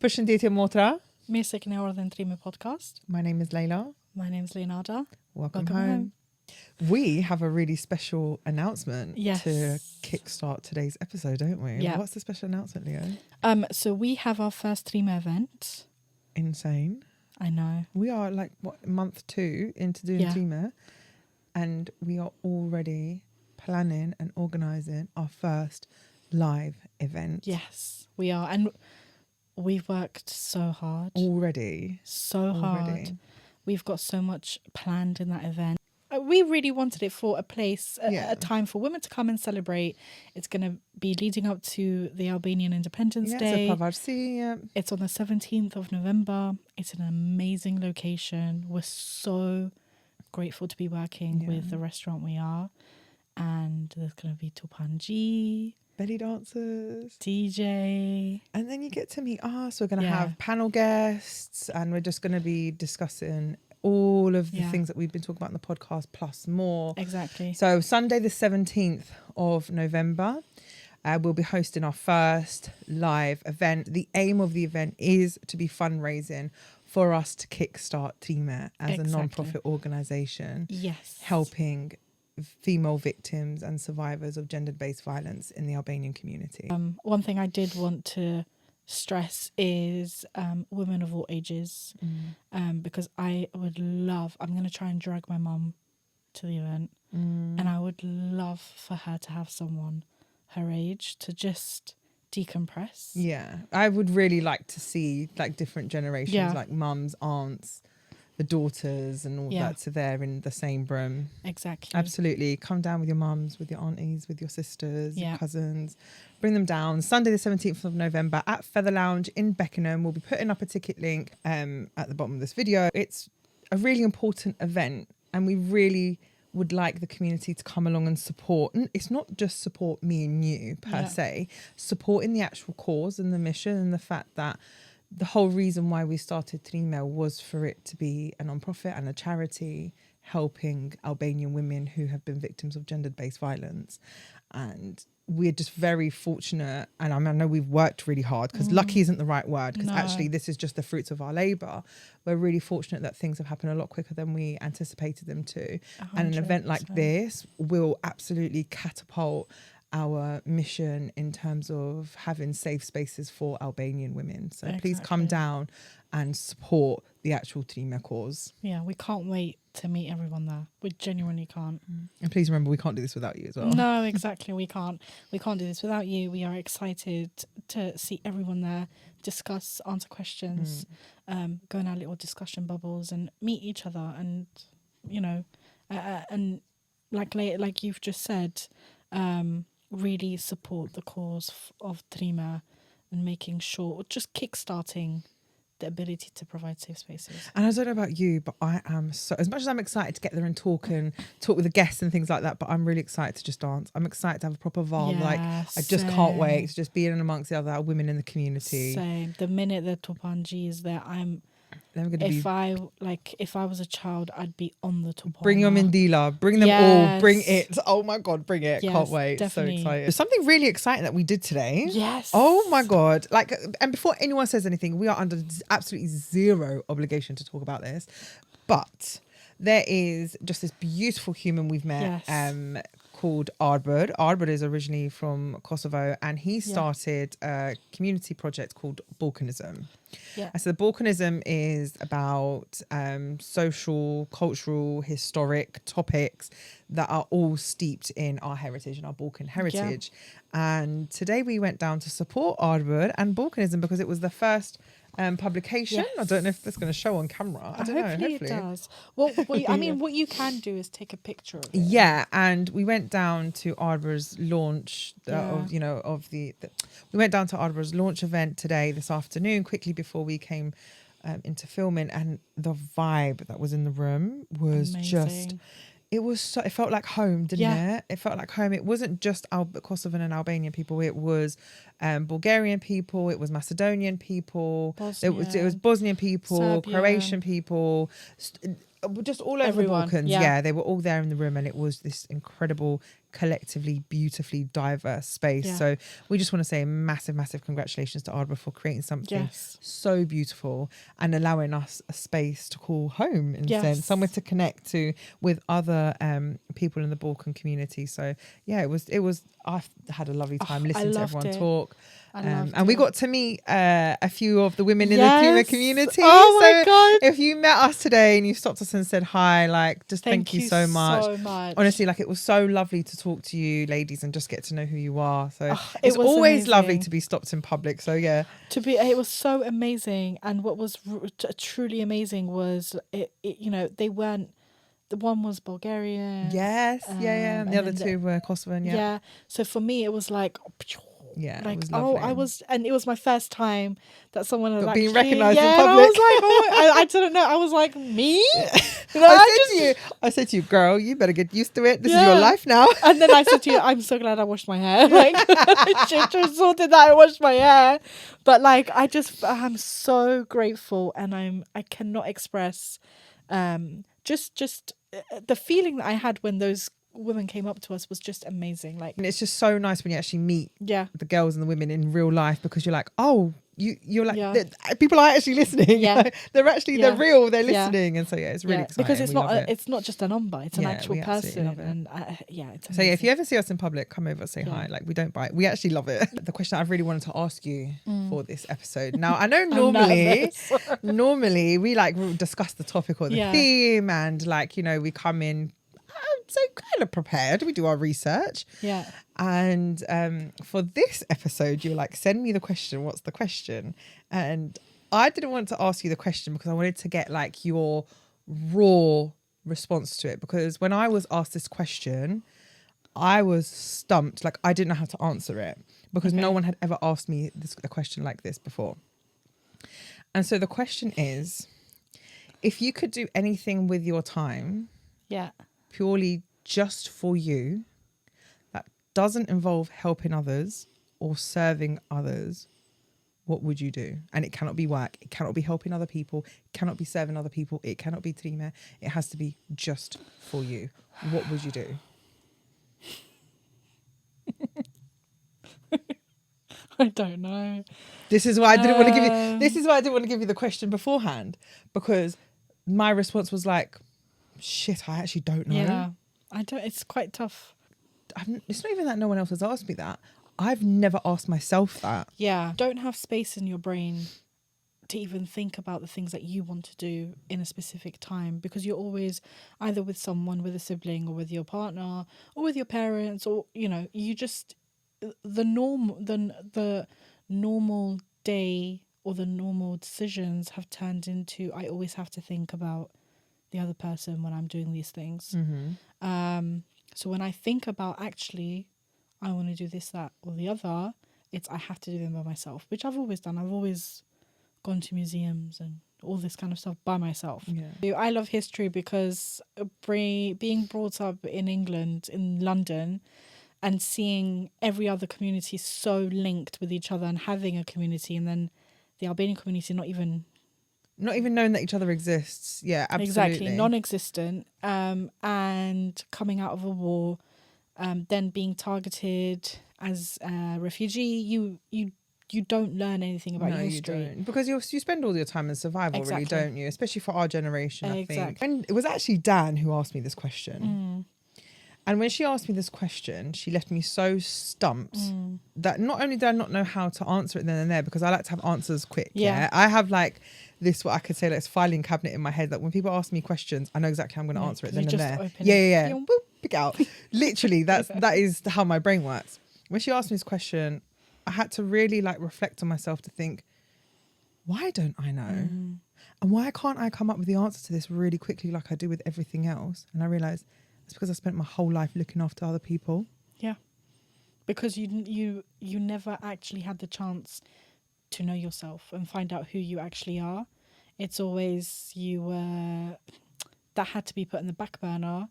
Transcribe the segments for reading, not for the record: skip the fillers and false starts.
Përshëndetje motra. Mirë se keni ardhur në Trime podcast. My name is Lejla. My name's Leonarda. Welcome home. We have a really special announcement to kickstart today's episode, don't we? Yeah. What's the special announcement, Leo? So we have our first Trime event. Insane. I know. We are like month 2 into doing Trime, and we are already planning and organising our first live event. Yes, we are. And we've worked so hard. Already. Hard. We've got so much planned in that event. We really wanted it for a place, a time for women to come and celebrate. It's going to be leading up to the Albanian Independence Day. It's on the 17th of November. It's an amazing location. We're so grateful to be working with the restaurant we are. And there's going to be Tupanji, belly dancers, DJ. And then you get to meet us. We're going to have panel guests, and we're just going to be discussing all of the things that we've been talking about in the podcast, plus more. Exactly. So Sunday the 17th of November, we'll be hosting our first live event. The aim of the event is to be fundraising for us to kickstart Trime as a non-profit organisation. Yes. Helping female victims and survivors of gender-based violence in the Albanian community. One thing I did want to stress is women of all ages, because I'm going to try and drag my mum to the event, and I would love for her to have someone her age to just decompress. Yeah, I would really like to see like different generations, like mums, aunts, the daughters and all that, so they're in the same room. Exactly. Absolutely. Come down with your mums, with your aunties, with your sisters, your cousins. Bring them down. Sunday the 17th of November at Feather Lounge in Beckenham. We'll be putting up a ticket link at the bottom of this video. It's a really important event, and we really would like the community to come along and support. And it's not just support me and you per se, supporting the actual cause and the mission, and the fact that the whole reason why we started Trime was for it to be a non-profit and a charity helping Albanian women who have been victims of gender-based violence. And we're just very fortunate, and I know we've worked really hard, because lucky isn't the right word, because actually this is just the fruits of our labour. We're really fortunate that things have happened a lot quicker than we anticipated them to. 100%. And an event like this will absolutely catapult our mission in terms of having safe spaces for Albanian women. So please come down and support the actual Trime cause. Yeah, we can't wait to meet everyone there. We genuinely can't. And please remember, we can't do this without you as well. No, exactly. We can't do this without you. We are excited to see everyone there, discuss, answer questions, go in our little discussion bubbles and meet each other. And, you know, and like you've just said, really support the cause of Trime and making sure, just kickstarting the ability to provide safe spaces. And I don't know about you, but I am so, as much as I'm excited to get there and talk with the guests and things like that, but I'm really excited to just dance. I'm excited to have a proper vibe. I just can't wait to just be in amongst the other women in the community. Same. The minute the Tupanji is there, if I was a child, I'd be on the top. Bring your Mindila, bring them all, bring it. Oh my God, bring it. Can't wait. Definitely. So excited. There's something really exciting that we did today. Yes. Oh my God. And before anyone says anything, we are under absolutely zero obligation to talk about this. But there is just this beautiful human we've met called Arbor. Arbor is originally from Kosovo, and he started a community project called Balkanism. Yeah. So the Balkanism is about social, cultural, historic topics that are all steeped in our heritage and our Balkan heritage. Yeah. And today we went down to support Arbor and Balkanism because it was the first publication. Yes. I don't know if that's going to show on camera. I don't know. Hopefully it does. Well, what you can do is take a picture of it. Yeah, and we went down to Arbor's launch we went down to Arbor's launch event this afternoon, quickly before we came into filming, and the vibe that was in the room was amazing. It felt like home, didn't it? It felt like home. It wasn't just Kosovan and Albanian people. It was Bulgarian people. It was Macedonian people. It was Bosnian people, Serbia. Croatian people. just all over Everyone, the Balkans. yeah. Yeah, they were all there in the room, and it was this incredible, collectively, beautifully diverse space. Yeah. So we just want to say a massive, massive congratulations to Ardra for creating something so beautiful and allowing us a space to call home, in a sense, somewhere to connect to with other people in the Balkan community. So yeah, it was. I had a lovely time listening to everyone talk. And we got to meet a few of the women in the Trime community. Oh my God. If you met us today and you stopped us and said hi, like, just thank you so much. Honestly, like, it was so lovely to talk to you ladies and just get to know who you are. So it's always lovely to be stopped in public. So yeah, it was so amazing. And what was truly amazing was it, you know, they weren't, the one was Bulgarian. Yes, and the other two were Kosovan. Yeah. So for me, it was like, like, it was and it was my first time that someone had being recognised in public. And I was like, I didn't know. I was like, me? I said to you, girl, you better get used to it. This is your life now. And then I said to you, I'm so glad I washed my hair. Like, she just sorted that I washed my hair. But like, I'm so grateful, and I cannot express just the feeling that I had when those women came up to us was just amazing. Like, and it's just so nice when you actually meet the girls and the women in real life, because you're like, oh, you're like, people are actually listening. They're real, they're listening. And so it's really exciting because it's not just a number, it's an actual person. And it's amazing. So if you ever see us in public, come over, say hi. Like, we don't bite, we actually love it. The question I've really wanted to ask you for this episode, now I know normally we like discuss the topic or the theme, and like, you know, we come in so kind of prepared, we do our research, and for this episode you're like, send me the question, what's the question? And I didn't want to ask you the question because I wanted to get like your raw response to it, because when I was asked this question I was stumped. Like, I didn't know how to answer it because no one had ever asked me a question like this before. And so the question is, if you could do anything with your time purely just for you, that doesn't involve helping others or serving others, what would you do? And it cannot be work, it cannot be helping other people, it cannot be serving other people, it cannot be Trime, it has to be just for you. What would you do? I don't know. This is why I didn't want to give you the question beforehand, because my response was like, shit, I actually don't know. It's quite tough. It's not even that no one else has asked me that. I've never asked myself that. Don't have space in your brain to even think about the things that you want to do in a specific time, because you're always either with someone, with a sibling, or with your partner, or with your parents, or, you know, you just, the normal day or the normal decisions have turned into, I always have to think about the other person when I'm doing these things. So when I think about, actually, I want to do this, that, or the other, it's, I have to do them by myself, which I've always done. I've always gone to museums and all this kind of stuff by myself. I love history because being brought up in England, in London, and seeing every other community so linked with each other, and having a community, and then the Albanian community not even knowing that each other exists. Yeah, absolutely. Exactly, non-existent. And coming out of a war, then being targeted as a refugee, you don't learn anything about your history. You don't. Because you spend all your time in survival, really, don't you? Especially for our generation, I think. And it was actually Dan who asked me this question. And when she asked me this question, she left me so stumped that not only did I not know how to answer it then and there, because I like to have answers quick. I have like this, what I could say, like, this filing cabinet in my head, that when people ask me questions, I know exactly how I'm going to answer it then and there. Yeah. Boop, pick it out. Literally, that is how my brain works. When she asked me this question, I had to really like reflect on myself to think, why don't I know? And why can't I come up with the answer to this really quickly like I do with everything else? And I realised it's because I spent my whole life looking after other people. Yeah. Because you never actually had the chance to know yourself and find out who you actually are. It's always that had to be put in the back burner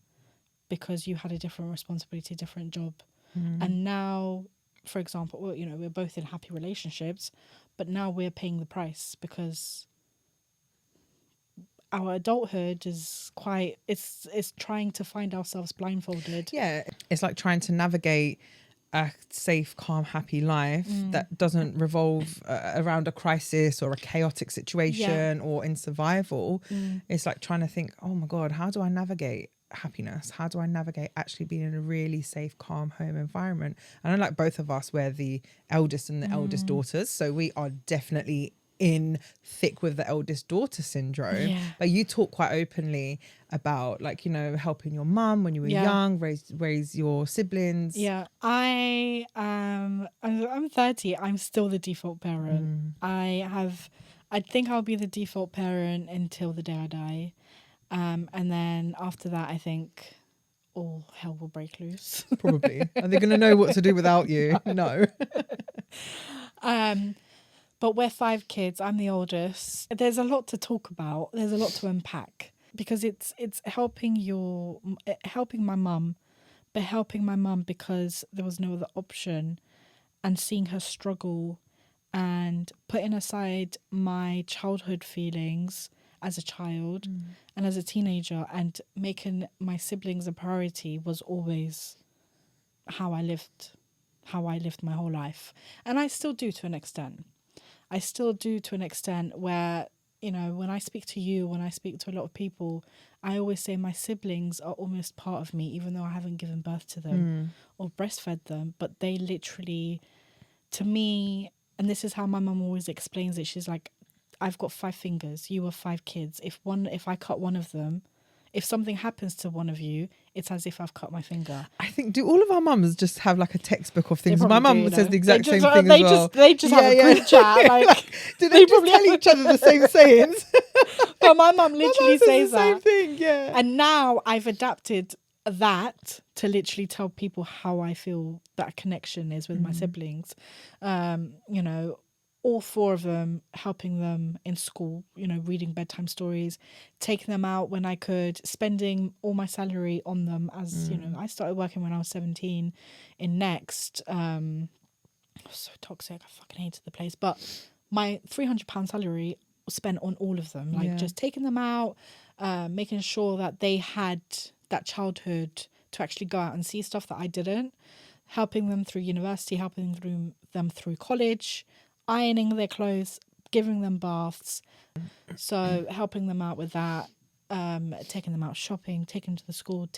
because you had a different responsibility, a different job. And now, for example, well, you know, we're both in happy relationships, but now we're paying the price because our adulthood is quite, it's trying to find ourselves blindfolded. Yeah, it's like trying to navigate a safe, calm, happy life that doesn't revolve around a crisis or a chaotic situation or in survival. It's like trying to think, oh my God, how do I navigate happiness? How do I navigate actually being in a really safe, calm home environment? And I know, like, both of us, we're the eldest and the eldest daughters, so we are definitely in thick with the eldest daughter syndrome. But you talk quite openly about, like, you know, helping your mum when you were young, raise your siblings. I'm 30. I'm still the default parent. I think I'll be the default parent until the day I die. And then after that, I think all hell will break loose. Probably. Are they going to know what to do without you? No. But we're 5 kids. I'm the oldest. There's a lot to talk about. There's a lot to unpack, because it's helping my mum, but helping my mum because there was no other option, and seeing her struggle and putting aside my childhood feelings as a child and as a teenager, and making my siblings a priority was always how I lived my whole life. And I still do to an extent. Where, you know, when I speak to you, when I speak to a lot of people, I always say my siblings are almost part of me, even though I haven't given birth to them or breastfed them. But they literally, to me, and this is how my mum always explains it, she's like, I've got 5 fingers, you have 5 kids. If I cut one of them, if something happens to one of you, it's as if I've cut my finger. I think, do all of our mums just have like a textbook of things? My mum says the exact same thing they as well. They just have a group chat. Like, do they just tell each other the same sayings? But my mum literally says the same thing, yeah. And now I've adapted that to literally tell people how I feel that connection is with my siblings. You know, all 4 of them, helping them in school, you know, reading bedtime stories, taking them out when I could, spending all my salary on them. As you know, I started working when I was 17 in Next. It was so toxic, I fucking hated the place. But my £300 salary was spent on all of them, like just taking them out, making sure that they had that childhood to actually go out and see stuff that I didn't, helping them through university, helping them through college, ironing their clothes, giving them baths. So helping them out with that, taking them out shopping, taking them to the school,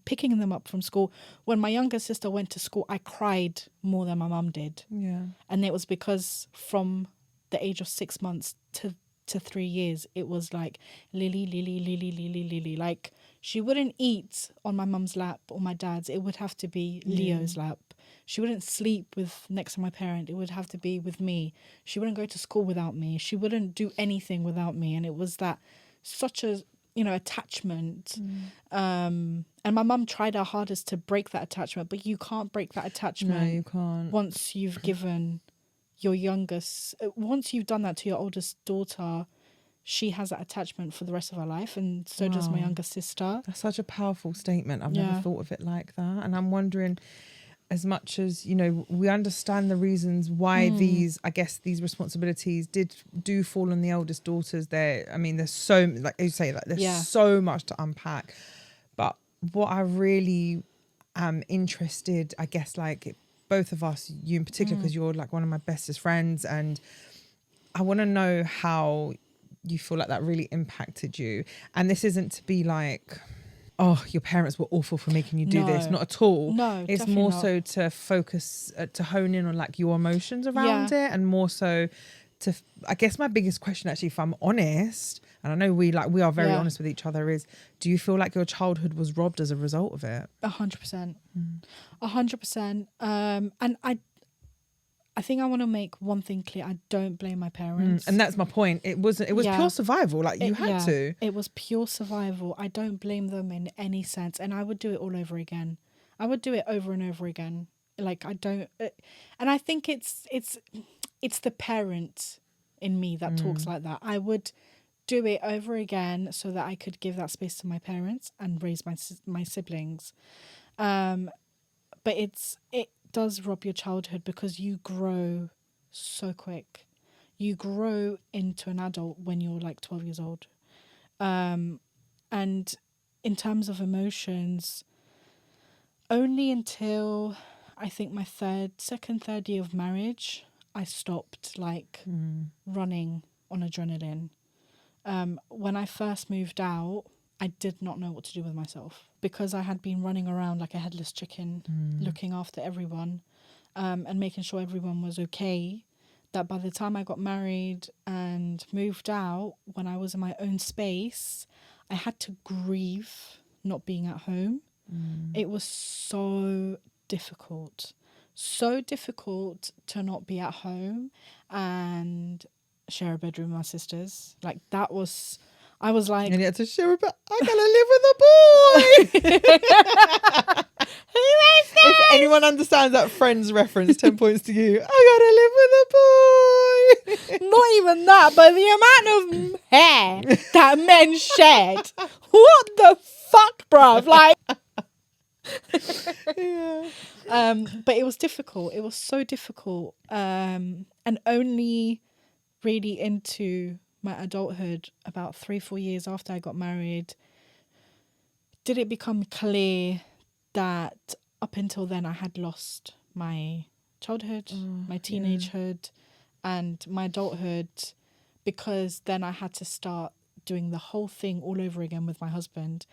picking them up from school. When my younger sister went to school, I cried more than my mum did. Yeah. And it was because from the age of 6 months to 3 years, it was like Lily. Like, she wouldn't eat on my mum's lap or my dad's. It would have to be Leo's lap. She wouldn't sleep next to my parent. It would have to be with me. She wouldn't go to school without me. She wouldn't do anything without me. And it was that such a, you know, attachment. And my mum tried her hardest to break that attachment, but you can't break that attachment. No, you can't. Once you've given your youngest, once you've done that to your oldest daughter, she has that attachment for the rest of her life, and so does my younger sister. That's such a powerful statement. I've never thought of it like that. And I'm wondering, as much as, you know, we understand the reasons why these responsibilities do fall on the eldest daughters. There's so, like you say, like there's so much to unpack. But what I really am interested, I guess, like both of us, you in particular, because you're like one of my bestest friends, and I want to know how you feel like that really impacted you. And this isn't to be like, oh, your parents were awful for making you do this. Not at all. No, it's more so to focus, to hone in on like your emotions around it, and more so to, I guess my biggest question actually, if I'm honest, and I know we are very honest with each other, is, do you feel like your childhood was robbed as a result of it? 100%. 100%. And I think I want to make one thing clear. I don't blame my parents. And that's my point. It was pure survival. Like, you had to. It was pure survival. I don't blame them in any sense. And I would do it all over again. I would do it over and over again. Like, I don't... and I think it's the parent in me that talks like that. I would do it over again so that I could give that space to my parents and raise my siblings. But it does rob your childhood, because you grow so quick. You grow into an adult when you're like 12 years old. And in terms of emotions, only until I think my third year of marriage, I stopped like running on adrenaline. When I first moved out, I did not know what to do with myself because I had been running around like a headless chicken, looking after everyone, and making sure everyone was okay. That by the time I got married and moved out, when I was in my own space, I had to grieve not being at home. It was so difficult to not be at home and share a bedroom with my sisters. Like that was, I was like, and you had to share a bed. I gotta live with a boy. who is this? If anyone understands that Friends reference, 10 points to you. I gotta live with a boy. Not even that, but the amount of hair that men shed. What the fuck, bruv? Like, Yeah. but it was difficult. It was so difficult. And only really into my adulthood, about 3-4 years after I got married, did it become clear that up until then I had lost my childhood, my teenagehood, and my adulthood, because then I had to start doing the whole thing all over again with my husband.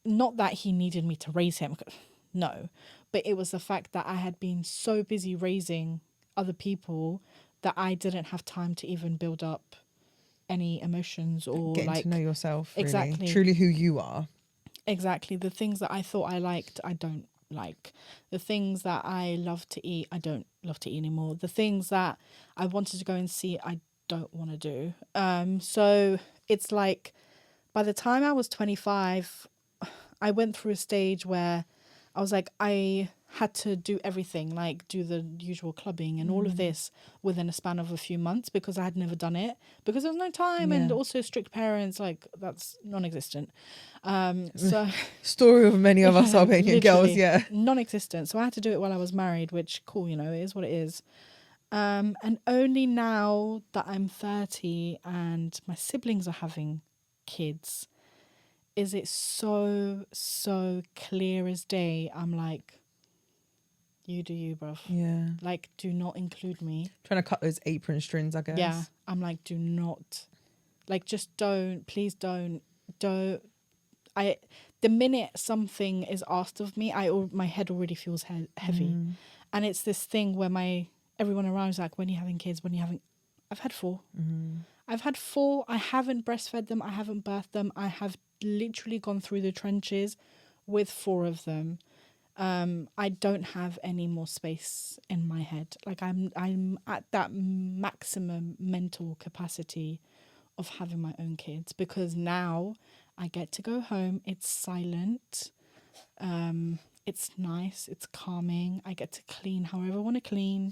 Not that he needed me to raise him, no, but it was the fact that I had been so busy raising other people that I didn't have time to even build up any emotions or getting like to know yourself, really. Exactly. Truly who you are. Exactly. The things that I thought I liked, I don't like. The things that I love to eat, I don't love to eat anymore. The things that I wanted to go and see, I don't want to do. So it's like by the time I was 25, I went through a stage where I was like, I had to do everything, like do the usual clubbing and all of this within a span of a few months because I had never done it because there was no time and also strict parents, like that's non-existent. So story of many of us Albanian girls, non-existent. So I had to do it while I was married, which cool, you know, it is what it is. And only now that I'm 30 and my siblings are having kids, is it so clear as day. I'm like, you do you, bruv. Yeah. Like, do not include me. Trying to cut those apron strings, I guess. Yeah. I'm like, do not. Like, just don't. Please don't. Don't. The minute something is asked of me, my head already feels heavy. And it's this thing where everyone around is like, when are you having kids? When are you having... I've had 4. I've had 4. I haven't breastfed them. I haven't birthed them. I have literally gone through the trenches with 4 of them. I don't have any more space in my head. Like I'm at that maximum mental capacity of having my own kids because now I get to go home. It's silent. It's nice. It's calming. I get to clean however I want to clean.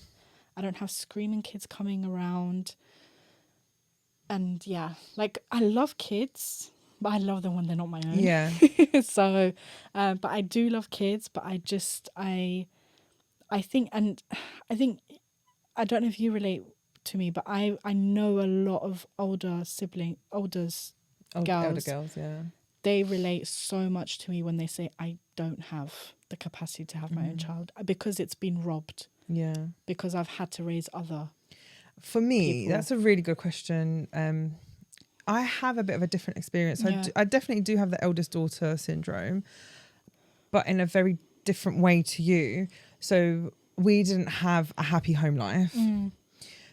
I don't have screaming kids coming around. And yeah, like I love kids, but I love them when they're not my own. Yeah. So, but I do love kids, but I think, I don't know if you relate to me, but I know a lot of older girls. Elder girls, yeah. They relate so much to me when they say, I don't have the capacity to have my own child because it's been robbed. Yeah. Because I've had to raise other For me, people. That's a really good question. I have a bit of a different experience. Yeah. I definitely do have the eldest daughter syndrome, but in a very different way to you. So we didn't have a happy home life.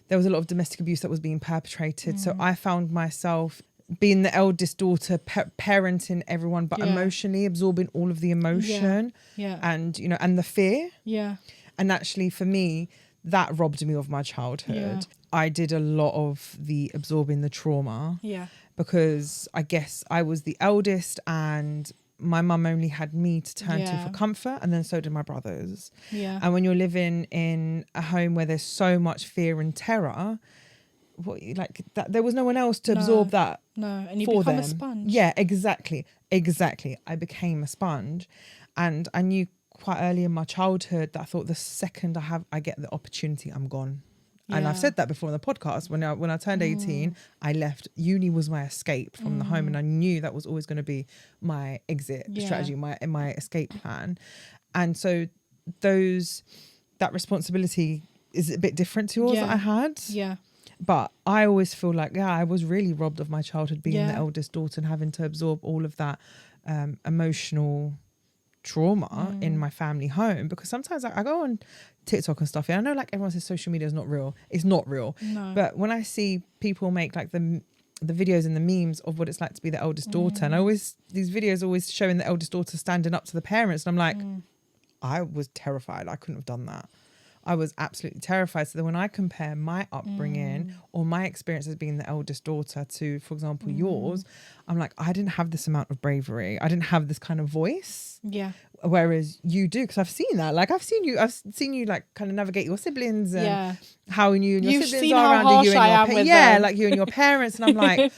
There was a lot of domestic abuse that was being perpetrated. So I found myself being the eldest daughter, parenting everyone, but emotionally absorbing all of the emotion and, you know, and the fear. Yeah. And actually for me, that robbed me of my childhood. Yeah. I did a lot of the absorbing the trauma. Yeah. Because I guess I was the eldest and my mum only had me to turn to for comfort, and then so did my brothers. Yeah. And when you're living in a home where there's so much fear and terror, there was no one else to absorb that. No, and you for become them. a sponge. Yeah, exactly. I became a sponge, and I knew quite early in my childhood that I thought the second I get the opportunity, I'm gone. And I've said that before in the podcast. When I turned 18, I left. Uni was my escape from the home, and I knew that was always going to be my exit strategy, my escape plan. And so that responsibility is a bit different to yours that I had. Yeah. But I always feel like, I was really robbed of my childhood being the eldest daughter and having to absorb all of that emotional trauma in my family home, because sometimes I go on TikTok and stuff, and I know like everyone says social media is not real. It's not real. No. But when I see people make like the videos and the memes of what it's like to be the eldest daughter, and these videos always showing the eldest daughter standing up to the parents, and I'm like, I was terrified. I couldn't have done that. I was absolutely terrified. So then when I compare my upbringing or my experience as being the eldest daughter to, for example, yours, I'm like, I didn't have this amount of bravery. I didn't have this kind of voice. Yeah. Whereas you do, because I've seen that. Like I've seen you like kind of navigate your siblings and how you and your You've siblings seen are how around you harsh and I am with them. like you and your parents. And I'm like,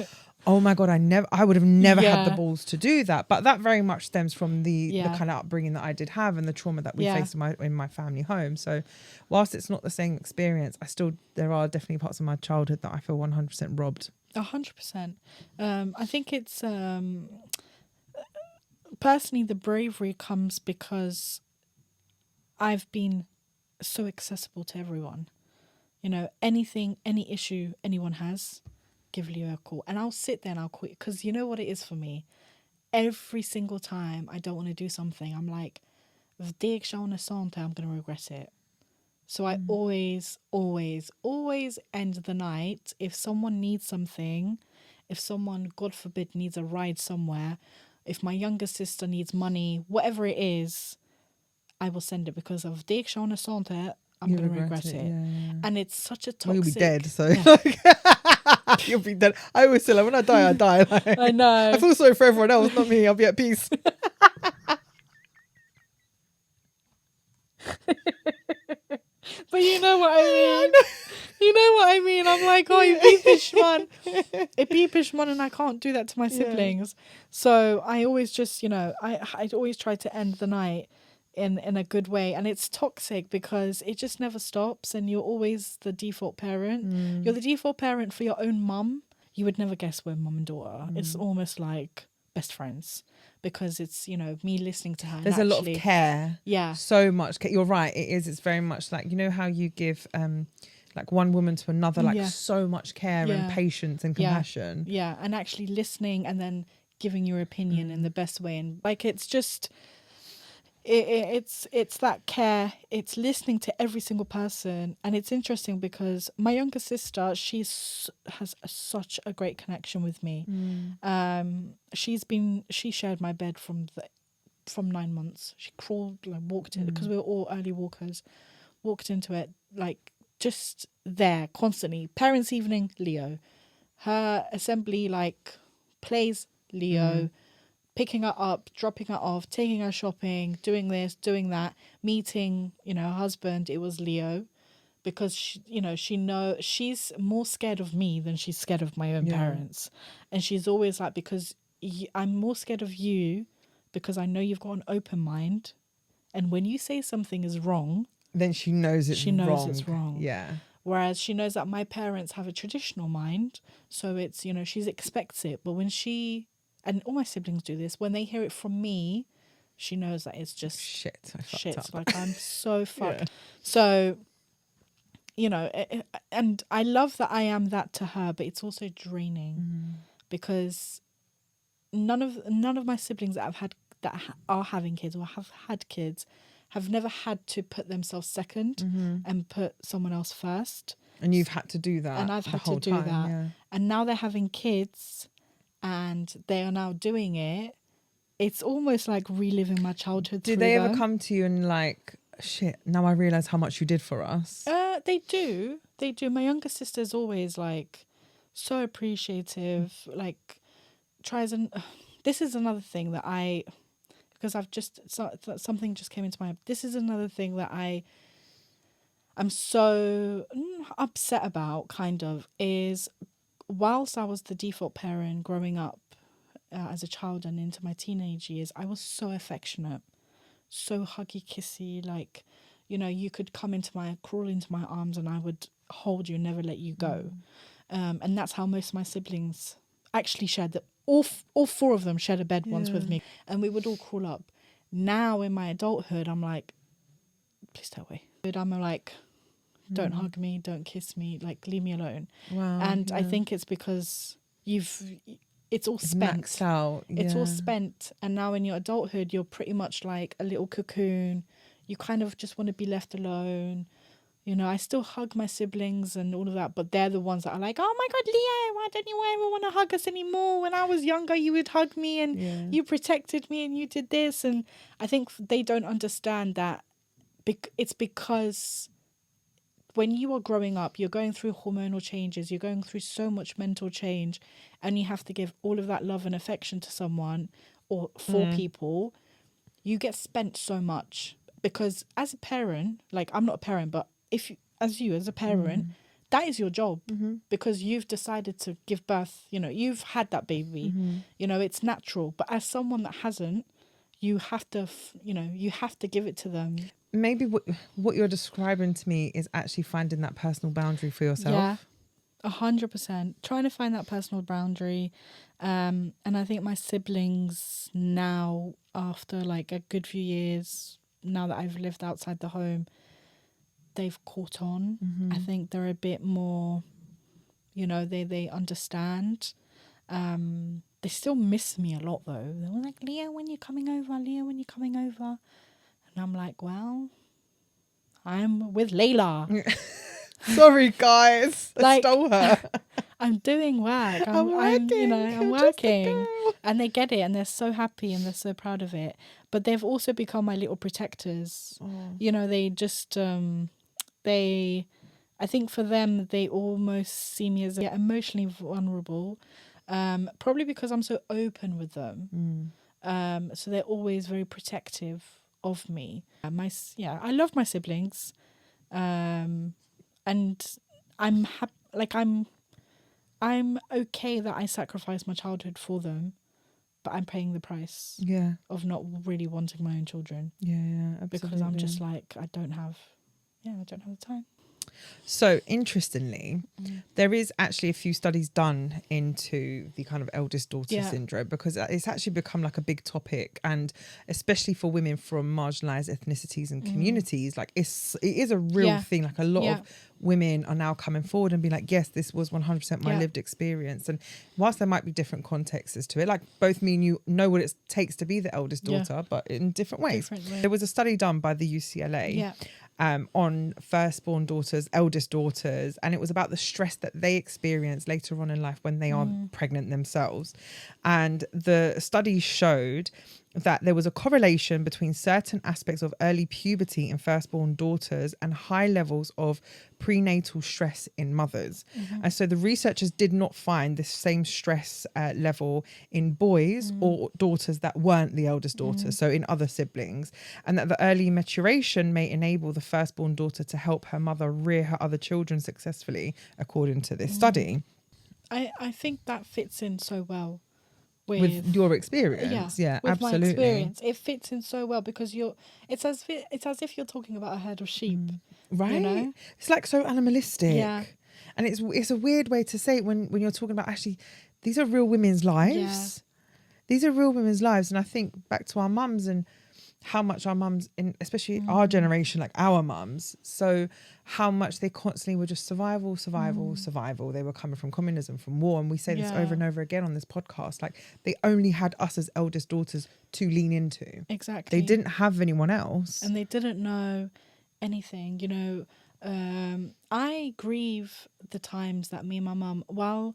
oh my God, I would have never had the balls to do that. But that very much stems from the kind of upbringing that I did have and the trauma that we faced in my family home. So whilst it's not the same experience, there are definitely parts of my childhood that I feel 100% robbed. 100%. I think it's personally the bravery comes because I've been so accessible to everyone. You know, any issue anyone has, give Leo a call, and I'll sit there and I'll quit, because you know what it is for me. Every single time I don't want to do something, I'm like, I'm going to regret it. So I always end the night. If someone needs something, if someone, God forbid, needs a ride somewhere, if my younger sister needs money, whatever it is, I will send it, because of I'm going to regret it. Yeah. And it's such a toxic... Well, you'll be dead, so... You'll be dead. I always say, like, when I die, I die. Like, I know. I feel sorry for everyone else, not me. I'll be at peace. But you know what I mean. You know what I mean. I'm like, oh, you beepish man. A beepish man, and I can't do that to my siblings. So I always just, I'd always try to end the night in a good way. And it's toxic because it just never stops, and you're always the default parent. You're the default parent for your own mum. You would never guess we're mum and daughter. It's almost like best friends, because it's, me listening to her. There's a lot of care. Yeah. So much care. You're right. It is. It's very much like, how you give like one woman to another, like so much care and patience and compassion. Yeah. And actually listening and then giving your opinion in the best way. And like, it's just... It's that care. It's listening to every single person. And it's interesting because my younger sister, she has such a great connection with me. She shared my bed from 9 months. She crawled, like, walked in, because we were all early walkers, walked into it, like, just there constantly. Parents' evening, Leo. Her assembly, like, plays, Leo. Picking her up, dropping her off, taking her shopping, doing this, doing that, meeting, her husband, it was Leo, because she's more scared of me than she's scared of my own parents. And she's always like, because I'm more scared of you because I know you've got an open mind, and when you say something is wrong, then she knows it's wrong. Yeah. Whereas she knows that my parents have a traditional mind, so it's, she expects it. But when and all my siblings do this, when they hear it from me, she knows that it's just shit. Like, I'm so fucked. Yeah. So, and I love that I am that to her, but it's also draining because none of my siblings that are having kids or have had kids have never had to put themselves second and put someone else first. And you've had to do that. And I've had to do that. Yeah. And now they're having kids, and they are now doing it. It's almost like reliving my childhood. Did they ever come to you and like, shit, now I realise how much you did for us? They do. My younger sister's always like so appreciative, like tries. And this is another thing that because something just came into my head. This is another thing that I'm so upset about, kind of, is whilst I was the default parent growing up as a child and into my teenage years, I was so affectionate, so huggy, kissy, like, you could crawl into my arms and I would hold you, never let you go. And that's how most of my siblings actually shared that. All four of them shared a bed once with me, and we would all crawl up. Now in my adulthood, I'm like, please stay away. I'm like, don't hug me, don't kiss me, like leave me alone. Wow. And I think it's because it's all spent. Maxed out. It's all spent, and now in your adulthood, you're pretty much like a little cocoon. You kind of just want to be left alone. You know, I still hug my siblings and all of that, but they're the ones that are like, oh my God, Leo, why don't you ever want to hug us anymore? When I was younger, you would hug me and you protected me and you did this. And I think they don't understand that it's because when you are growing up, you're going through hormonal changes, you're going through so much mental change, and you have to give all of that love and affection to someone or for people. You get spent so much because as a parent, like I'm not a parent, but if you, as a parent, that is your job because you've decided to give birth, you know, you've had that baby, you know, it's natural. But as someone that hasn't, you have to, you have to give it to them. Maybe what you're describing to me is actually finding that personal boundary for yourself. Yeah, 100%. Trying to find that personal boundary. And I think my siblings now, after like a good few years, now that I've lived outside the home, they've caught on. I think they're a bit more, you know, they understand. They still miss me a lot though. They're like, Leo, when you're coming over? Leo, when you're coming over? And I'm like, well, I'm with Lejla. Sorry, guys. I Like, stole her. I'm doing work. I'm working. I'm working. And they get it and they're so happy and they're so proud of it. But they've also become my little protectors. Oh. You know, they just, I think for them, they almost see me as emotionally vulnerable. Probably because I'm so open with them. So they're always very protective of me. I love my siblings. And I'm happy, like I'm okay that I sacrificed my childhood for them, but I'm paying the price of not really wanting my own children. Yeah, absolutely. Because I'm just like, I don't have the time. So interestingly, there is actually a few studies done into the kind of eldest daughter syndrome, because it's actually become like a big topic, and especially for women from marginalized ethnicities and communities, like it is a real thing. Like a lot of women are now coming forward and be like, yes, this was 100% my lived experience. And whilst there might be different contexts to it, like both me and you know what it takes to be the eldest daughter, but in different ways. There was a study done by the UCLA on firstborn daughters, eldest daughters, and it was about the stress that they experience later on in life when they are pregnant themselves. And the study showed that there was a correlation between certain aspects of early puberty in firstborn daughters and high levels of prenatal stress in mothers. And so the researchers did not find this same stress level in boys or daughters that weren't the eldest daughter, so in other siblings, and that the early maturation may enable the firstborn daughter to help her mother rear her other children successfully, according to this study. I think that fits in so well with your experience. Yeah, with absolutely. My experience, it fits in so well because it's as if you're talking about a herd of sheep, right? You know? It's like so animalistic, and it's a weird way to say it when you're talking about actually these are real women's lives. These are real women's lives, and I think back to our mums and how much our mums, especially our generation, like our mums, so how much they constantly were just survival. They were coming from communism, from war, and we say this over and over again on this podcast. Like they only had us as eldest daughters to lean into. Exactly. They didn't have anyone else, and they didn't know anything. You know, I grieve the times that me and my mum, while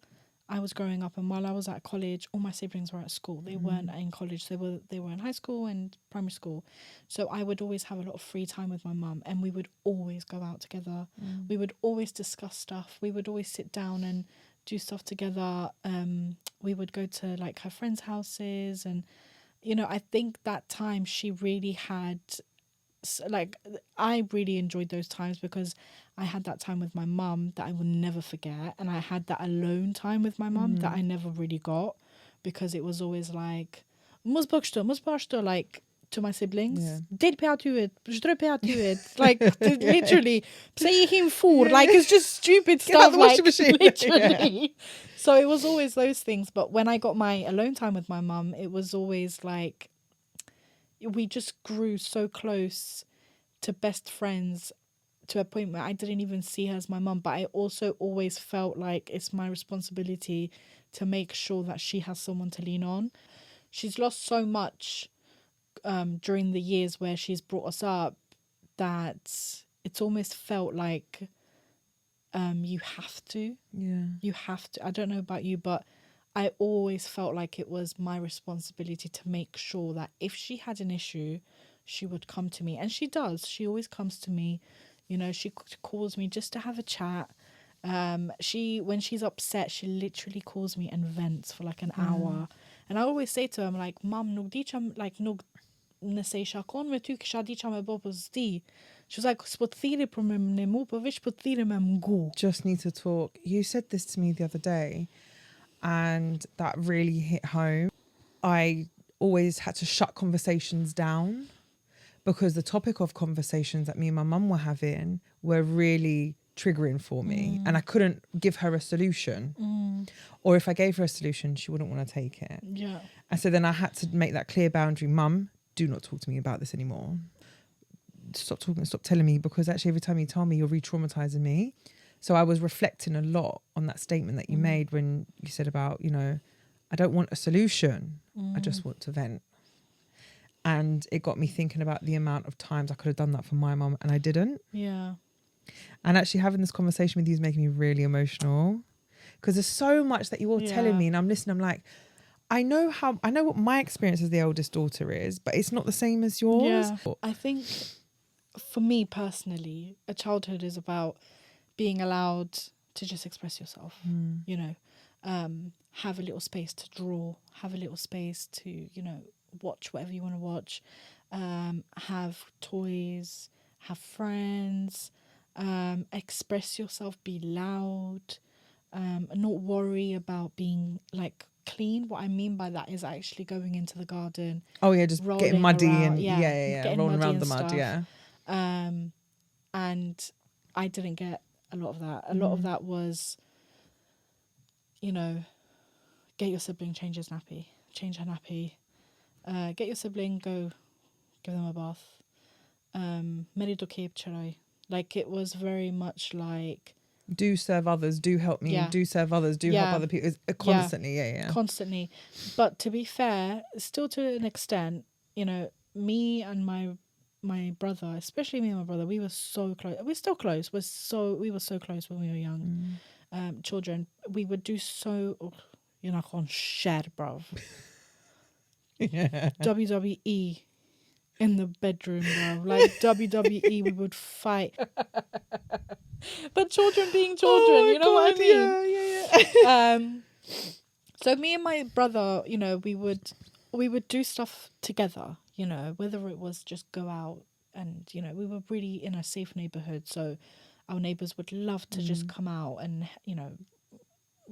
I was growing up and while I was at college, all my siblings were at school. They weren't in college. They were in high school and primary school. So I would always have a lot of free time with my mum, and we would always go out together. We would always discuss stuff. We would always sit down and do stuff together. We would go to like her friends' houses, and you know, I think that time she really had, like, I really enjoyed those times because I had that time with my mum that I will never forget, and I had that alone time with my mum that I never really got because it was always like, like to my siblings. Did pay out to it, like literally say him for like it's just stupid stuff. The washing machine. Literally. So it was always those things. But when I got my alone time with my mum, it was always like we just grew so close to best friends to a point where I didn't even see her as my mum, but I also always felt like it's my responsibility to make sure that she has someone to lean on. She's lost so much during the years where she's brought us up that it's almost felt like you have to. Yeah. You have to. I don't know about you, but I always felt like it was my responsibility to make sure that if she had an issue, she would come to me. And she does. She always comes to me. You know, she calls me just to have a chat. When she's upset, she literally calls me and vents for like an hour. And I always say to her, I'm like, Mum, nuk di qam, like, nuk nëse isha kon me ty, kisha di qa me bo pozdi. She was like, s'po t'thiri për me mnemu, po vish po t'thiri me mngu. Just need to talk. You said this to me the other day, and that really hit home. I always had to shut conversations down because the topic of conversations that me and my mum were having were really triggering for me, and I couldn't give her a solution. Or if I gave her a solution, she wouldn't want to take it. Yeah. And so then I had to make that clear boundary. Mum, do not talk to me about this anymore. Stop talking, stop telling me, because actually every time you tell me, you're re-traumatizing me. So I was reflecting a lot on that statement that you made when you said about, you know, I don't want a solution. I just want to vent. And it got me thinking about the amount of times I could have done that for my mum and I didn't. Yeah. And actually having this conversation with you is making me really emotional, because there's so much that you're telling me and I'm listening. I'm like, I know what my experience as the eldest daughter is, but it's not the same as yours. Yeah. I think for me personally, a childhood is about being allowed to just express yourself, you know, have a little space to draw, have a little space to, you know, watch whatever you want to watch, have toys, have friends, express yourself, be loud, not worry about being like clean. What I mean by that is actually going into the garden. Oh yeah, just getting muddy around, and rolling around the mud, stuff. And I didn't get a lot of that. A lot of that was, you know, get your sibling, change her nappy, get your sibling, go give them a bath. Like it was very much like, do serve others, do help me, do serve others, do help other people. It's constantly, constantly. But to be fair, still to an extent, you know, me and my brother, especially me and my brother, we were so close. We're still close. We were so close when we were young, children. We would do so. You're not on shed, bruv. WWE in the bedroom, bro. Like WWE, we would fight. But children being children, you know what I mean? Yeah. So me and my brother, you know, we would do stuff together, you know, whether it was just go out and, you know, we were really in a safe neighborhood. So our neighbors would love to just come out and, you know,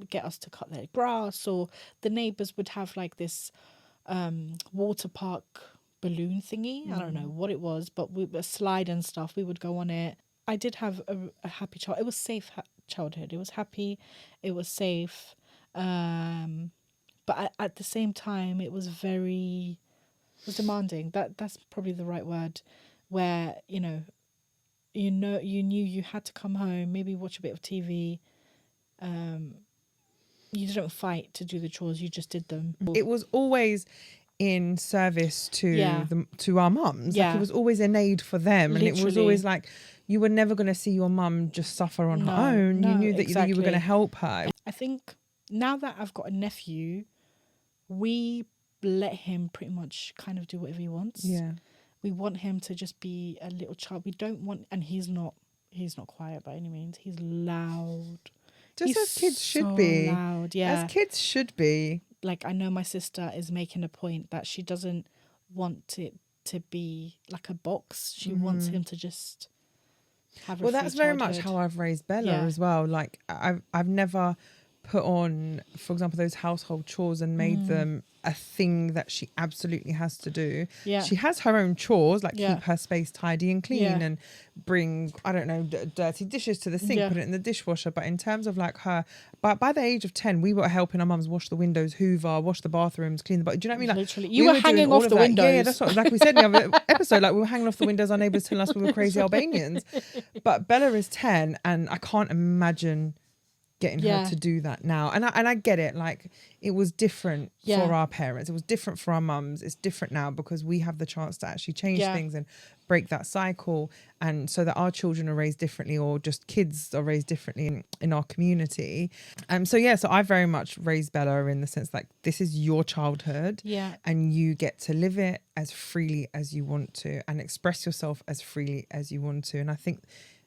get us to cut their grass, or the neighbors would have like this water park balloon thingy. I don't know what it was, but we a slide and stuff. We would go on it. I did have a happy child. It was safe childhood. It was happy. It was safe. But at the same time, it was demanding. That's probably the right word. Where you knew you had to come home, maybe watch a bit of TV. You didn't fight to do the chores. You just did them. It was always in service to our mums. Like it was always an aid for them. Literally. And it was always like, you were never going to see your mum just suffer on her own. You knew that you were going to help her. I think now that I've got a nephew, we let him pretty much kind of do whatever he wants. Yeah. We want him to just be a little child. We don't want, and he's not quiet by any means. He's loud. Just as kids should be. Loud, yeah. As kids should be. Like, I know my sister is making a point that she doesn't want it to be like a box. She wants him to just have a free that's very much childhood. how I've raised Bella as well. Like, I've never put on, for example, those household chores and made them a thing that she absolutely has to do. Yeah. She has her own chores, like Yeah. keep her space tidy and clean, Yeah. and bring, I don't know, dirty dishes to the sink, Yeah. put it in the dishwasher. But in terms of like her, by the age of 10, we were helping our mums wash the windows, hoover, wash the bathrooms, clean the, do you know what I mean? Like, literally, you were hanging off the that. windows. Yeah, that's what, like we said in the other episode, like we were hanging off the windows, our neighbours telling us we were crazy Albanians. But Bella is 10, and I can't imagine getting her to do that now. And I get it, like it was different for our parents, it was different for our mums, it's different now because we have the chance to actually change things and break that cycle, and so that our children are raised differently, or just kids are raised differently in our community. So I very much raised Bella in the sense like this is your childhood, and you get to live it as freely as you want to and express yourself as freely as you want to. And I think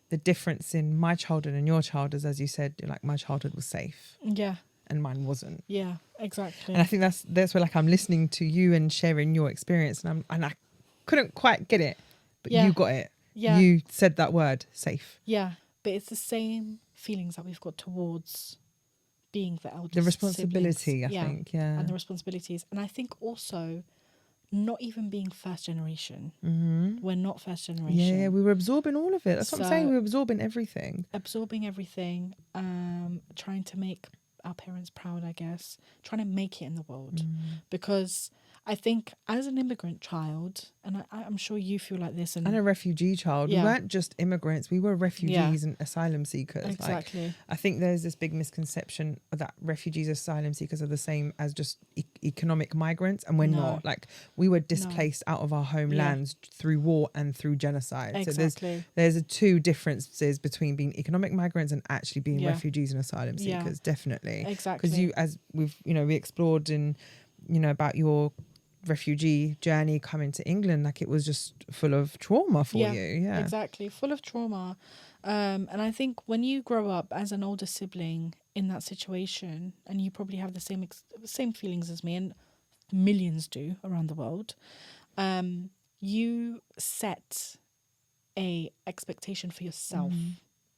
the difference in my childhood and your childhood, as you said, like my childhood was safe. Yeah. And mine wasn't. Yeah, exactly. And I think that's where like I'm listening to you and sharing your experience, and I couldn't quite get it, but you got it. Yeah. You said that word, safe. Yeah, but it's the same feelings that we've got towards being the eldest. The responsibility, siblings. I think, yeah. And the responsibilities. And I think also not even being first generation. We're not first generation. Yeah, we were absorbing all of it. That's what I'm saying. We were absorbing everything. Trying to make our parents proud, I guess. Trying to make it in the world. Because I think as an immigrant child, and I'm sure you feel like this. And a refugee child. We weren't just immigrants. We were refugees and asylum seekers. Exactly. Like, I think there's this big misconception that refugees, asylum seekers are the same as just economic migrants. And we're not. Like, we were displaced out of our homelands through war and through genocide. Exactly. So there's two differences between being economic migrants and actually being refugees and asylum seekers. Definitely. Exactly. Because as we explored in, about your refugee journey coming to England, like it was just full of trauma for you. Exactly, full of trauma. And I think when you grow up as an older sibling in that situation, and you probably have the same feelings as me, and millions do around the world, you set a expectation for yourself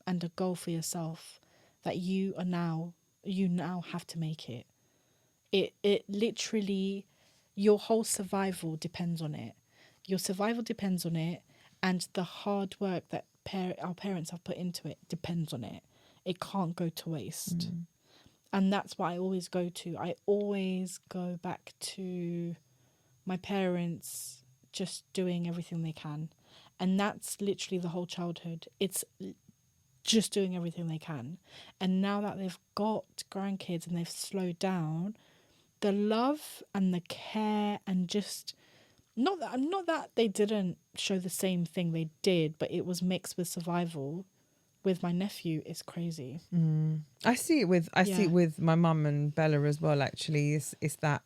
and a goal for yourself that you now have to make it. It literally, your whole survival depends on it. Your survival depends on it, and the hard work that our parents have put into it depends on it. It can't go to waste. And that's what I always go to. I always go back to my parents just doing everything they can. And that's literally the whole childhood. It's just doing everything they can. And now that they've got grandkids and they've slowed down, the love and the care, and just not that they didn't show the same thing, they did, but it was mixed with survival. With my nephew, it's crazy. I see it with my mum and Bella as well. Actually, it's that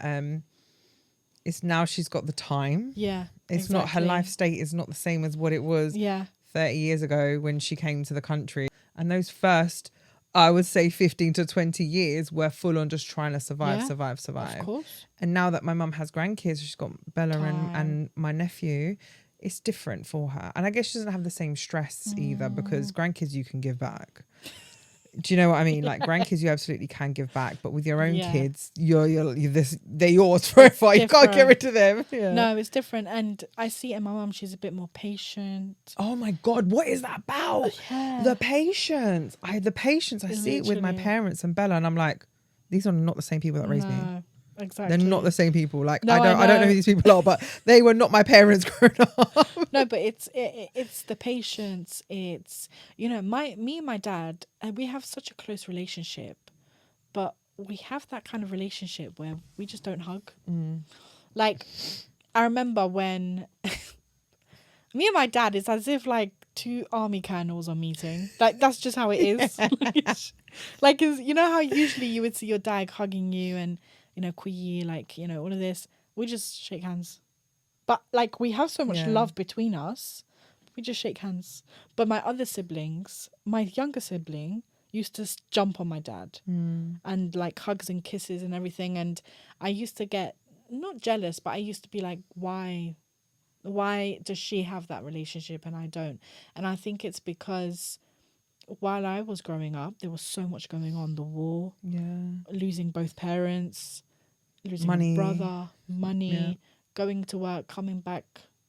it's now she's got the time. Yeah, it's not, her life state is not the same as what it was 30 years ago when she came to the country. And those first, I would say 15 to 20 years were full on just trying to survive. Of course. And now that my mum has grandkids, she's got Bella and my nephew, it's different for her. And I guess she doesn't have the same stress either, because grandkids you can give back. Do you know what I mean? Like grandkids you absolutely can give back, but with your own kids, they're yours forever. You can't get rid of them. No, it's different. And I see in my mum, she's a bit more patient. Oh my God, what is that about? The patience. I see it with my parents and Bella, and I'm like, these are not the same people that raised me. Exactly. They're not the same people. Like, I don't know who these people are, but they were not my parents growing up. No, but it's the patience. It's, me and my dad, we have such a close relationship, but we have that kind of relationship where we just don't hug. Like, I remember when me and my dad, it's as if like two army colonels are meeting. Like, that's just how it is. Like, you know how usually you would see your dad hugging you and, kuyi, like, all of this. We just shake hands. But, like, we have so much love between us. We just shake hands. But my other siblings, my younger sibling, used to jump on my dad. And, like, hugs and kisses and everything. And I used to get, not jealous, but I used to be like, why does she have that relationship and I don't? And I think it's because while I was growing up, there was so much going on. The war, losing both parents, losing money, a brother, money, going to work, coming back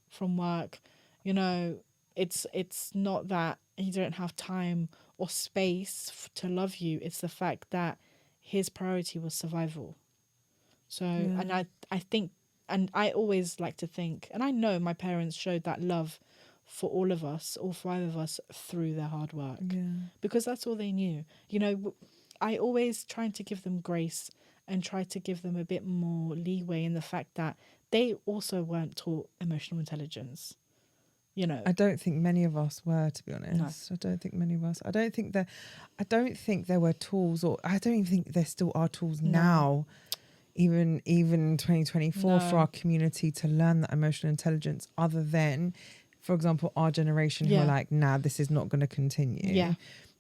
from work. You know, it's not that he didn't have time or space to love you. It's the fact that his priority was survival. So, and I think, and I always like to think, and I know my parents showed that love for all of us, all 5 of us, through their hard work. Yeah. Because that's all they knew. You know, I always tried to give them grace and try to give them a bit more leeway in the fact that they also weren't taught emotional intelligence. You know, I don't think many of us were, to be honest. No. I don't think many of us. I don't think there were tools, or I don't even think there still are tools now, even in 2024, for our community to learn that emotional intelligence, other than, for example, our generation who are like, nah, this is not going to continue. Yeah.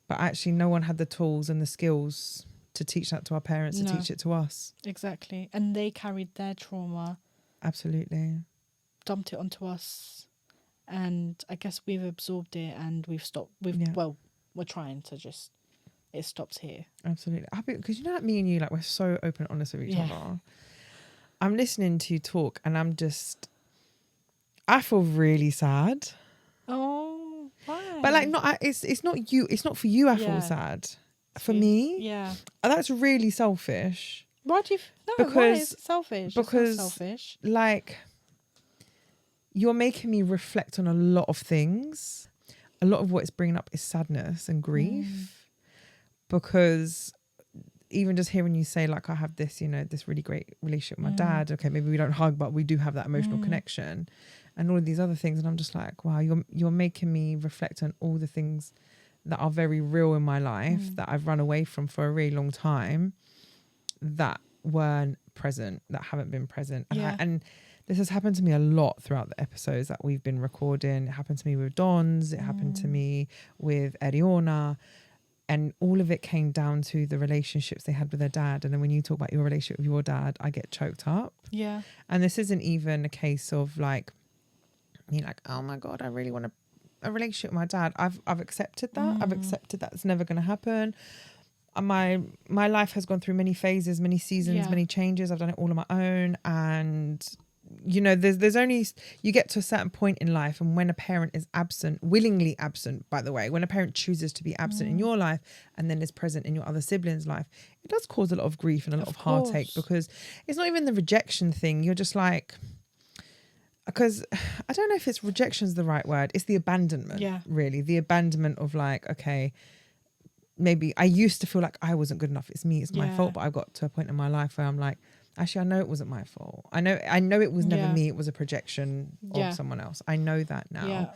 But actually no one had the tools and the skills to teach that to our parents, to teach it to us. Exactly. And they carried their trauma. Absolutely. Dumped it onto us. And I guess we've absorbed it and we've stopped. Well, we're trying to just, it stops here. Absolutely. Because you know that me and you, like, we're so open and honest with each other. I'm listening to you talk and I feel really sad. Oh, why? But like, it's not you. It's not for you. I feel sad. For me, that's really selfish. Why do you? No, why is it selfish? Because it's not selfish. Like, you're making me reflect on a lot of things. A lot of what it's bringing up is sadness and grief. Because even just hearing you say, like, I have this, you know, this really great relationship with my dad. Okay, maybe we don't hug, but we do have that emotional connection, and all of these other things. And I'm just like, wow, you're making me reflect on all the things that are very real in my life that I've run away from for a really long time, that weren't present, that haven't been present. And this has happened to me a lot throughout the episodes that we've been recording. It happened to me with Dons. It happened to me with Eriona. And all of it came down to the relationships they had with their dad. And then when you talk about your relationship with your dad, I get choked up. Yeah. And this isn't even a case of like, you're like, oh my God, I really want a relationship with my dad. I've accepted that. I've accepted that it's never going to happen. My life has gone through many phases, many seasons, many changes. I've done it all on my own. And you know, there's only, you get to a certain point in life, and when a parent is absent, willingly absent, by the way, when a parent chooses to be absent in your life and then is present in your other siblings' life, it does cause a lot of grief and a lot of heartache, because it's not even the rejection thing. You're just like, because I don't know if it's rejection's the right word. It's the abandonment, really. The abandonment of like, okay, maybe I used to feel like I wasn't good enough. It's me, it's my fault. But I got to a point in my life where I'm like, actually, I know it wasn't my fault. I know it was never me. It was a projection of someone else. I know that now. Yeah.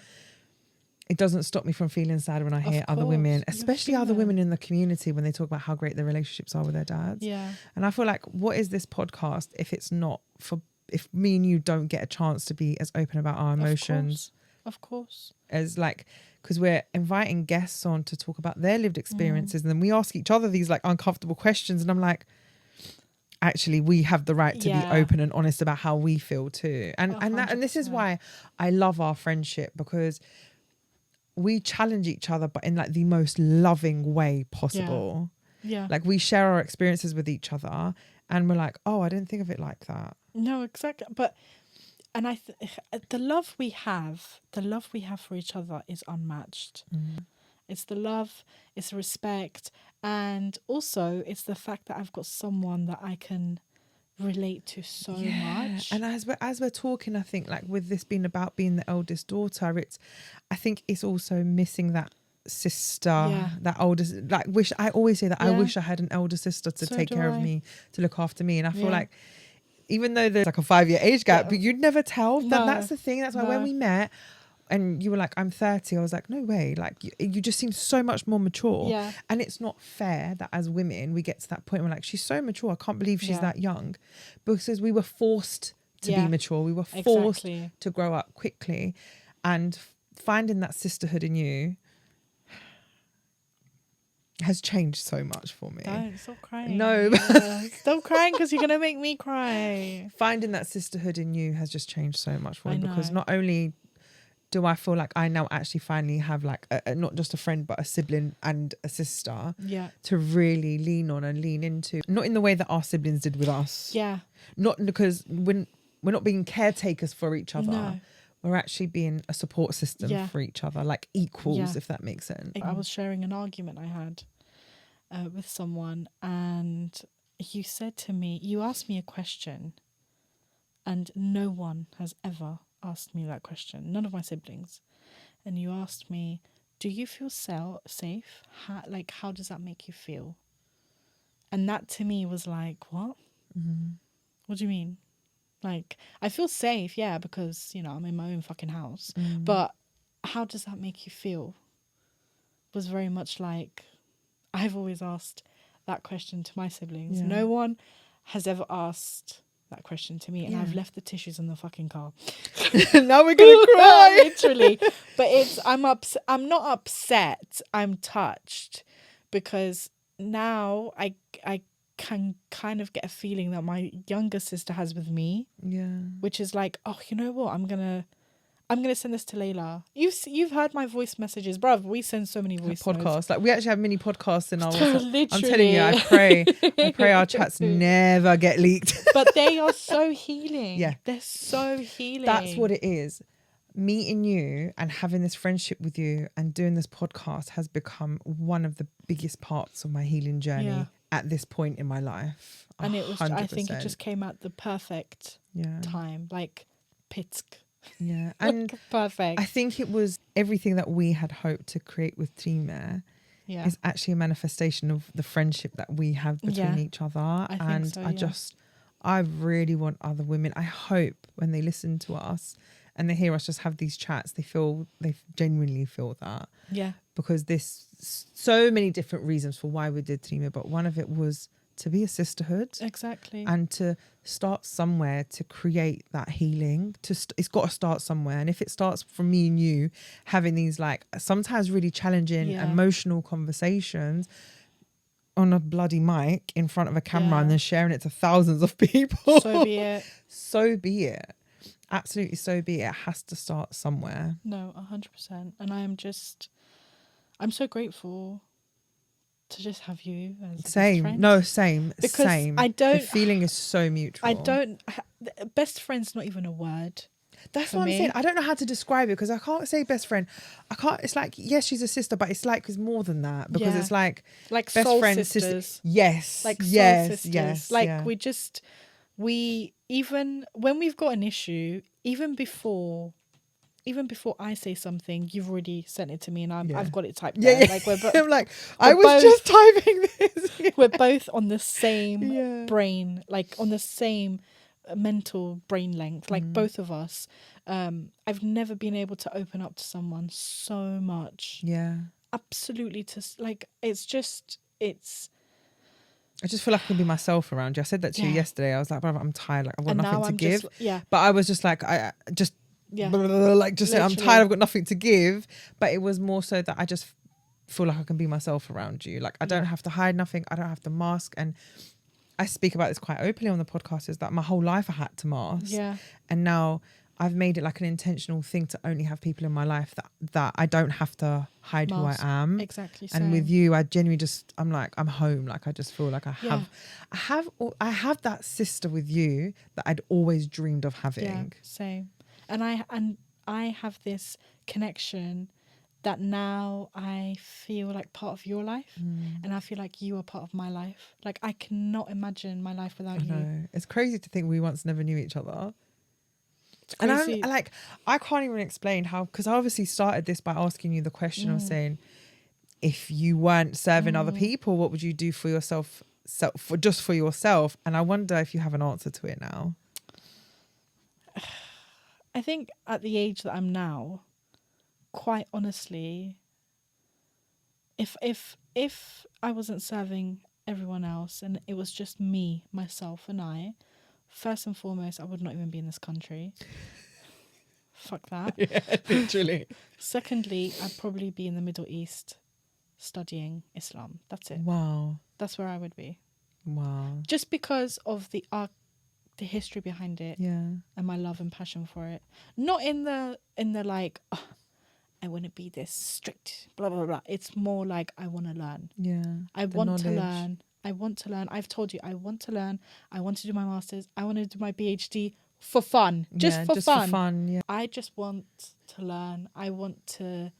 It doesn't stop me from feeling sad when I hear other women, especially other women in the community, when they talk about how great their relationships are with their dads. Yeah. And I feel like, what is this podcast if it's not for, if me and you don't get a chance to be as open about our emotions? Of course. As like, because we're inviting guests on to talk about their lived experiences, and then we ask each other these like uncomfortable questions, and I'm like, actually, we have the right to be open and honest about how we feel too. And this is why I love our friendship, because we challenge each other, but in like the most loving way possible. Yeah. Like, we share our experiences with each other and we're like, oh, I didn't think of it like that. No, exactly. But, and the love we have for each other is unmatched. It's the love, it's the respect, and also it's the fact that I've got someone that I can relate to so much. And as we're talking, I think, like, with this being about being the eldest daughter, I think it's also missing that sister, that older, like, I always say that I wish I had an elder sister to take care of me, to look after me. And I feel like, even though there's like a 5-year age gap, but you'd never tell. That's the thing. That's why when we met and you were like, I'm 30, I was like, no way. Like, you just seem so much more mature. Yeah. And it's not fair that as women, we get to that point where we're like, she's so mature. I can't believe she's that young. Because we were forced to be mature. We were forced to grow up quickly. And finding that sisterhood in you has changed so much for me. Don't stop crying. No. Stop crying, because you're going to make me cry. Finding that sisterhood in you has just changed so much for me, because not only do I feel like I now actually finally have like not just a friend but a sibling and a sister to really lean on and lean into, not in the way that our siblings did with us, not because we're not being caretakers for each other. No. We're actually being a support system for each other, like equals, if that makes sense. I was sharing an argument I had with someone, and you said to me, you asked me a question, and no one has ever asked me that question, none of my siblings. And you asked me, do you feel safe? How does that make you feel? And that to me was like, what? Mm-hmm. What do you mean? Like, I feel safe, yeah, because, you know, I'm in my own fucking house. But how does that make you feel? Was very much like, I've always asked that question to my siblings. Yeah. No one has ever asked that question to me, and I've left the tissues in the fucking car. Now we're gonna cry. Literally. But I'm not upset, I'm touched, because now I can kind of get a feeling that my younger sister has with me, which is like, oh, you know what, I'm gonna send this to Lejla. You've heard my voice messages, bruv. We send so many voice podcasts notes. Like, we actually have mini podcasts in our WhatsApp. I'm telling you, I pray our chats never get leaked. But they are so healing. Yeah, they're so healing. That's what it is. Meeting you and having this friendship with you and doing this podcast has become one of the biggest parts of my healing journey at this point in my life. And it was, 100%. I think it just came at the perfect time, like Pitsk. Yeah, and perfect. I think it was everything that we had hoped to create with Trime is actually a manifestation of the friendship that we have between each other. I really want other women, I hope when they listen to us and they hear us just have these chats, they genuinely feel that. Yeah. Because there's so many different reasons for why we did Trime, but one of it was to be a sisterhood. Exactly. And to start somewhere to create that healing. It's got to start somewhere. And if it starts from me and you having these like sometimes really challenging, emotional conversations on a bloody mic in front of a camera and then sharing it to thousands of people. So be it. So be it. Absolutely so be it. It has to start somewhere. No, 100%. And I'm so grateful to just have you as same. Friend. No, same. Because same. The feeling is so mutual. Best friend's not even a word. That's what I'm saying. I don't know how to describe it because I can't say best friend. It's like, yes, she's a sister, but it's like it's more than that because it's like best soul friend, sisters. Yes. Like soul sisters. Yes. Like we even when we've got an issue, even before I say something, you've already sent it to me and I've got it typed down. Like I'm like, I was just typing this. We're both on the same brain, like on the same mental brain length, like both of us. I've never been able to open up to someone so much. Yeah. Absolutely. I just feel like I can be myself around you. I said that to you yesterday. I was like, brother, I'm tired. Like, I've got nothing to give. But I was just like, I'm tired. I've got nothing to give. But it was more so that I just feel like I can be myself around you. Like, I don't have to hide nothing. I don't have to mask. And I speak about this quite openly on the podcast, is that my whole life I had to mask. Yeah. And now I've made it like an intentional thing to only have people in my life that I don't have to hide mask. Who I am. Exactly. And with you, I genuinely I'm home. Like, I just feel like I have that sister with you that I'd always dreamed of having. Yeah, same. And I have this connection that now I feel like part of your life, and I feel like you are part of my life. Like, I cannot imagine my life without you. It's crazy to think we once never knew each other. And I can't even explain how, because I obviously started this by asking you the question of saying, if you weren't serving other people, what would you do for yourself, just for yourself? And I wonder if you have an answer to it now. I think at the age that I'm now, quite honestly, if I wasn't serving everyone else and it was just me, myself and I, first and foremost, I would not even be in this country. Fuck that. Yeah, literally. Secondly, I'd probably be in the Middle East studying Islam. That's it. Wow. That's where I would be. Wow. Just because of the the history behind it, and my love and passion for it. Not in the like, oh, I want to be this strict, blah blah blah. It's more like I want to learn. I want to learn. I want to learn. I've told you I want to learn. I want to do my masters. I want to do my PhD for fun, just for fun. Yeah. I just want to learn. I want to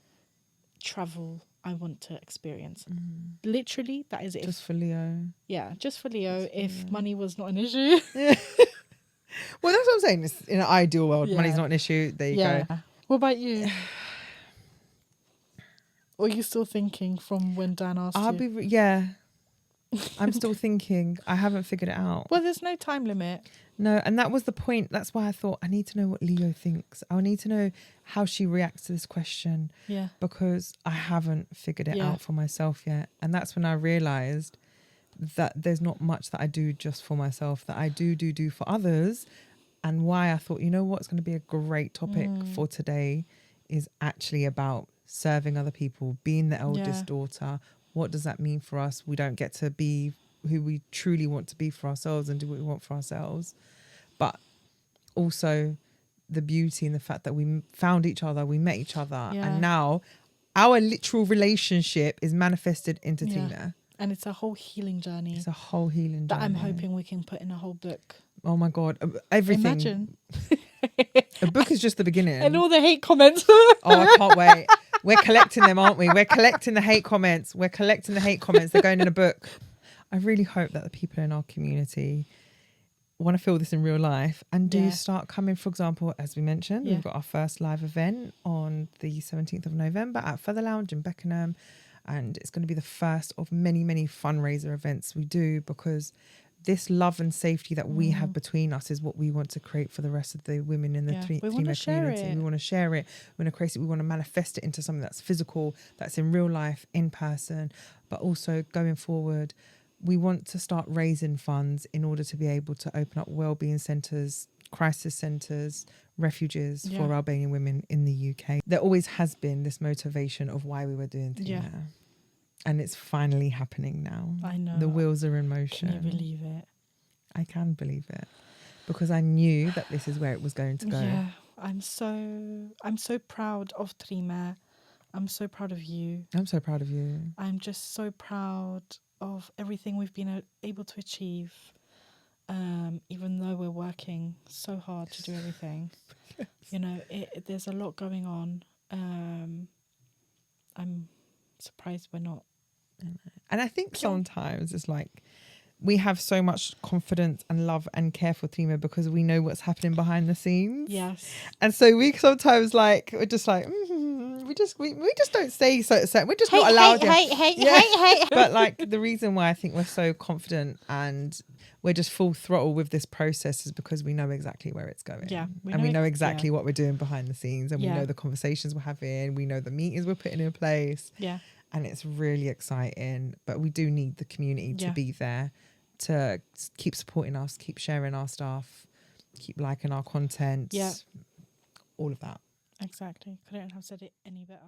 travel. I want to experience. Literally, that is it. Just for Leo. Yeah, just for Leo. If money was not an issue. Yeah. Well, that's what I'm saying. It's in an ideal world, money's not an issue. There you go. What about you? Or are you still thinking from when Dan asked you? I'm still thinking. I haven't figured it out. Well, there's no time limit. No, and that was the point. That's why I thought I need to know what Leo thinks. I need to know how she reacts to this question. Yeah. Because I haven't figured it out for myself yet. And that's when I realised that there's not much that I do just for myself, that I do for others. And why I thought, you know what's going to be a great topic for today is actually about serving other people, being the eldest daughter. What does that mean for us? We don't get to be who we truly want to be for ourselves and do what we want for ourselves. But also the beauty and the fact that we found each other, we met each other, and now our literal relationship is manifested into Tina. And it's a whole healing journey. It's a whole healing journey. That I'm hoping we can put in a whole book. Oh my God. Everything. Imagine. A book is just the beginning. And all the hate comments. Oh, I can't wait. We're collecting them, aren't we? We're collecting the hate comments. They're going in a book. I really hope that the people in our community want to feel this in real life and do start coming. For example, as we mentioned, we've got our first live event on the 17th of November at Feather Lounge in Beckenham. And it's going to be the first of many, many fundraiser events we do, because this love and safety that we have between us is what we want to create for the rest of the women in the female community. We want to share it. We want to create it. We want to manifest it into something that's physical, that's in real life, in person. But also going forward, we want to start raising funds in order to be able to open up wellbeing centres, crisis centres, refuges for Albanian women in the UK. There always has been this motivation of why we were doing things now. And it's finally happening now. I know. The wheels are in motion. Can you believe it? I can believe it. Because I knew that this is where it was going to go. Yeah. I'm so proud of Trime. I'm so proud of you. I'm so proud of you. I'm just so proud of everything we've been able to achieve. Even though we're working so hard to do everything, you know, there's a lot going on. I'm surprised we're not. And I think sometimes it's like we have so much confidence and love and care for Trime because we know what's happening behind the scenes. Yes. And so we sometimes we're just like, we just don't say so. We're just not allowed. Hey. But like the reason why I think we're so confident and we're just full throttle with this process is because we know exactly where it's going. Yeah. We know exactly what we're doing behind the scenes, and we know the conversations we're having. We know the meetings we're putting in place. Yeah. And it's really exciting. But we do need the community to be there to keep supporting us, keep sharing our stuff, keep liking our content. Yeah. All of that. Exactly. Couldn't have said it any better.